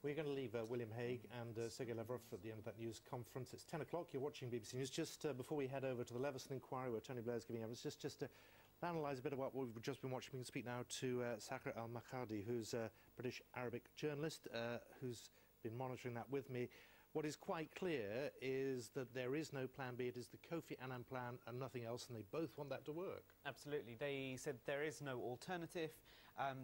We're going to leave William Hague and Sergei Lavrov at the end of that news conference. It's 10 o'clock. You're watching BBC News. Just before we head over to the Leveson inquiry, where Tony Blair's giving evidence, just to analyse a bit of what we've just been watching, we can speak now to Sakra Al-Makhadhi, who's a British Arabic journalist who's been monitoring that with me. What is quite clear is that there is no plan B. It is the Kofi Annan plan and nothing else, and they both want that to work. Absolutely. They said there is no alternative.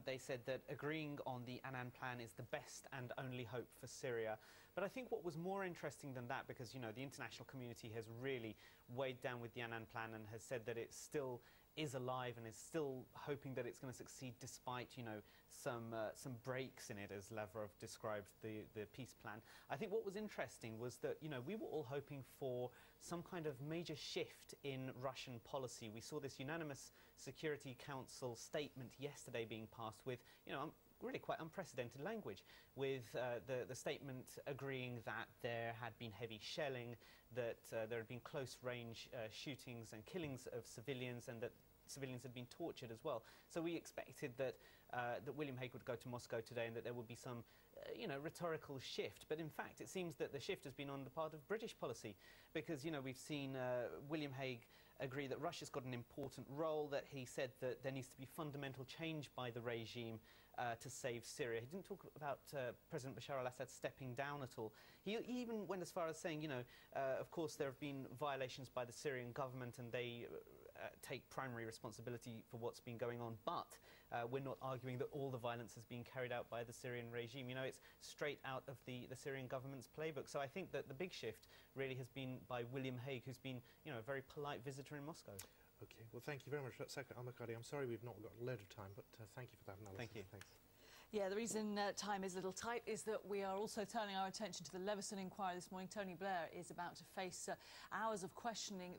They said that agreeing on the Annan plan is the best and only hope for Syria. But I think what was more interesting than that, because, you know, the international community has really weighed down with the Annan plan and has said that it still is alive and is still hoping that it's going to succeed despite, you know, some breaks in it, as Lavrov described the peace plan. I think what was interesting was that, you know, we were all hoping for some kind of major shift in Russian policy. We saw this unanimous Security Council statement yesterday being passed with, you know, really quite unprecedented language, with the statement agreeing that there had been heavy shelling, that there had been close-range shootings and killings of civilians, and that civilians had been tortured as well. So we expected that that William Hague would go to Moscow today and that there would be some, you know, rhetorical shift. But in fact, it seems that the shift has been on the part of British policy, because, you know, we've seen William Hague agree that Russia's got an important role, that he said that there needs to be fundamental change by the regime to save Syria. He didn't talk about President Bashar al-Assad stepping down at all. He even went as far as saying, you know, of course there have been violations by the Syrian government and they take primary responsibility for what's been going on, but we're not arguing that all the violence has been carried out by the Syrian regime. You know, it's straight out of the Syrian government's playbook. So I think that the big shift really has been by William Hague, who's been, you know, a very polite visitor in Moscow. OK, well, thank you very much for that, Sakra Al-Makhadhi. I'm sorry we've not got a load of time, but thank you for that analysis. Thank you. Thanks. Yeah, the reason time is a little tight is that we are also turning our attention to the Leveson inquiry this morning. Tony Blair is about to face hours of questioning.